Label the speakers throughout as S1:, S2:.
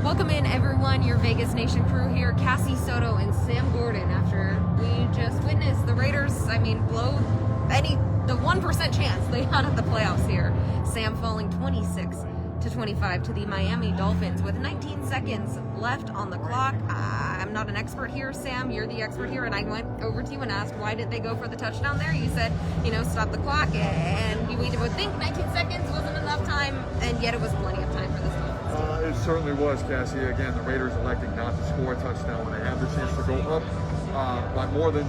S1: Welcome in, everyone. Your Vegas Nation crew here, Cassie Soto and Sam Gordon. After we just witnessed the Raiders, blow the 1% chance they had at the playoffs here. Sam falling 26-25 to the Miami Dolphins with 19 seconds left on the clock. I'm not an expert here, Sam. You're the expert here, and I went over to you and asked, why did they go for the touchdown there? You said, stop the clock, and we would think 19 seconds wasn't enough time, and yet it was plenty of time for this Dolphins.
S2: It certainly was, Cassie. Again, the Raiders electing not to score a touchdown when they have the chance to go up by more than,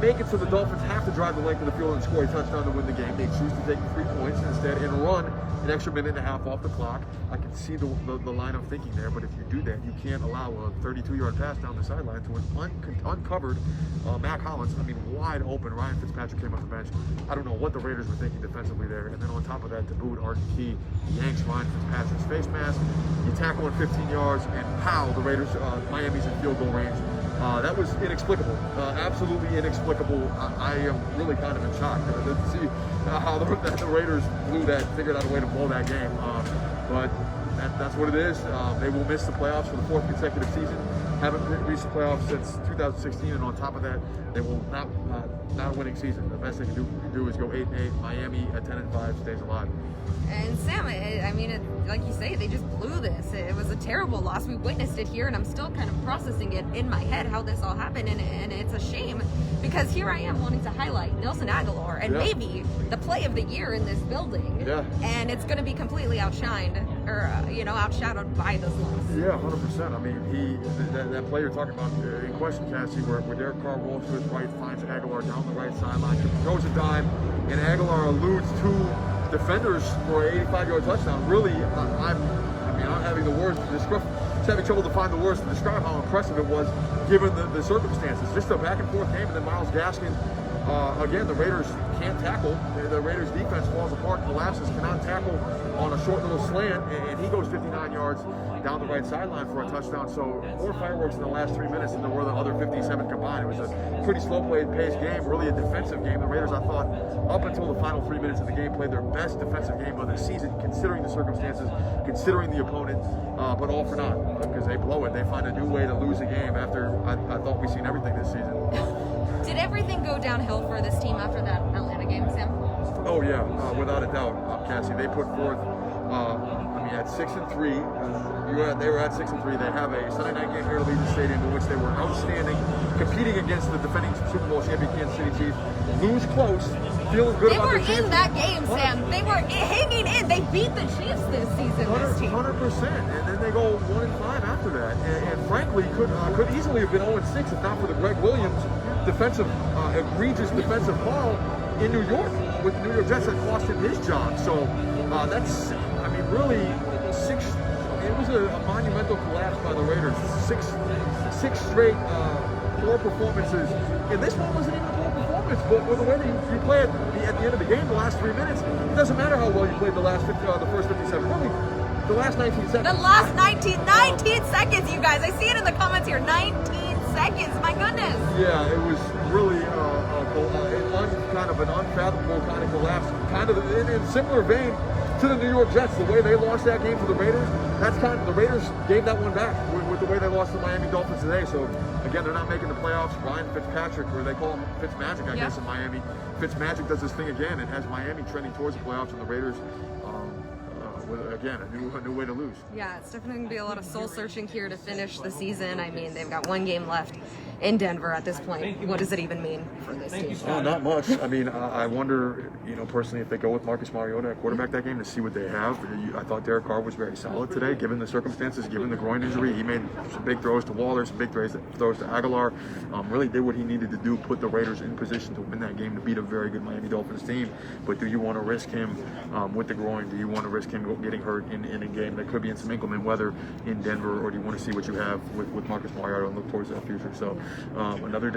S2: make it so the Dolphins have to drive the length of the field and score a touchdown to win the game. They choose to take 3 points instead and run an extra minute and a half off the clock. I can see the line of thinking there, but if you do that, you can't allow a 32-yard pass down the sideline to an uncovered Mac Hollins. Wide open. Ryan Fitzpatrick came off the bench. I don't know what the Raiders were thinking defensively there. And then on top of that, to boot, Arden Key yanks Ryan Fitzpatrick's face mask. You tackle in 15 yards, and pow, the Raiders, Miami's in field goal range. That was inexplicable, absolutely inexplicable. I am really kind of in shock to see how the Raiders figured out a way to blow that game. But that's what it is. They will miss the playoffs for the 4th consecutive season. Haven't reached the playoffs since 2016, and on top of that, they will not a winning season. The best they can do is go 8-8. Miami at 10-5 stays alive.
S1: And Sam, like you say, they just blew this. It was a terrible loss. We witnessed it here, and I'm still kind of processing it in my head how this all happened, and it's a shame because here I am wanting to highlight Nelson Aguilar and maybe the play of the year in this building.
S2: Yeah.
S1: And it's going to be completely outshined or outshadowed by this loss.
S2: Yeah, 100%. That play you're talking about in question, Cassie, where Derek Carr rolls to his right, finds Aguilar down the right sideline, throws a dime, and Aguilar eludes 2 defenders for an 85-yard touchdown. Really, I'm having the words to describe. Just having trouble to find the words to describe how impressive it was, given the circumstances. Just a back and forth game, and then Myles Gaskin. Again, the Raiders can't tackle. The Raiders defense falls apart, collapses, cannot tackle on a short little slant, and he goes 59 yards down the right sideline for a touchdown. So more fireworks in the last 3 minutes than there were the other 57 combined. It was a pretty slow-paced game, really a defensive game. The Raiders, I thought, up until the final 3 minutes of the game, played their best defensive game of the season, considering the circumstances, considering the opponent, but all for naught, because they blow it. They find a new way to lose a game after I thought we've seen everything this season.
S1: Did everything go downhill for this team after that Atlanta game, Sam?
S2: Oh yeah, without a doubt, Cassie. They put forth, at 6-3. They were at 6-3. They have a Sunday night game here at Allegiant Stadium in which they were outstanding, competing against the defending Super Bowl champion Kansas City Chiefs. Lose close, feeling good about their chances.
S1: They were in that game, Sam. They were hanging in. They beat the Chiefs this season.
S2: 100%, and then they go 1-5 after that, and frankly could easily have been 0-6 if not for the Greg Williams egregious defensive call in New York with the New York Jets that cost him his job. So that's really it was a monumental collapse by the Raiders. Six straight poor performances, and this one wasn't even a poor performance, but with the way that you play at the end of the game, the last 3 minutes, it doesn't matter how well you played the first 57. Really, the last 19 seconds.
S1: The last 19 seconds, you guys. I see it in the comments here. 19 seconds. My goodness.
S2: Yeah, it was really kind of an unfathomable kind of collapse, kind of in a similar vein to the New York Jets. The way they lost that game to the Raiders, the Raiders gave that one back with the way they lost the Miami Dolphins today. So again, they're not making the playoffs. Ryan Fitzpatrick, or they call him Fitzmagic, I guess, in Miami. Fitzmagic does this thing again and has Miami trending towards the playoffs, and the Raiders again, a new way to lose. Yeah,
S1: it's definitely going to be a lot of soul searching here to finish the season. They've got 1 game left in Denver at this point. What does it even mean for this team?
S2: Oh, not much. I wonder, personally, if they go with Marcus Mariota at quarterback that game to see what they have. I thought Derek Carr was very solid today, given the circumstances, given the groin injury. He made some big throws to Waller, some big throws to Aguilar. Really did what he needed to do, put the Raiders in position to win that game, to beat a very good Miami Dolphins team. But do you want to risk him with the groin? Do you want to risk him getting hurt in a game that could be in some inclement weather in Denver, or do you want to see what you have with Marcus Mariota and look towards that future? So another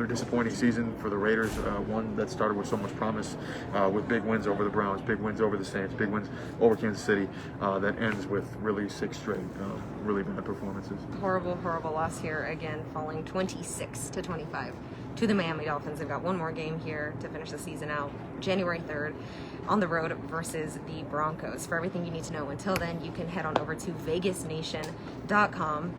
S2: disappointing season for the Raiders, one that started with so much promise, with big wins over the Browns, big wins over the Saints, big wins over Kansas City, that ends with really 6 straight really bad performances.
S1: Horrible loss here again, falling 26-25 to the Miami Dolphins. They've got one more game here to finish the season out, January 3rd, on the road versus the Broncos. For everything you need to know until then, you can head on over to vegasnation.com.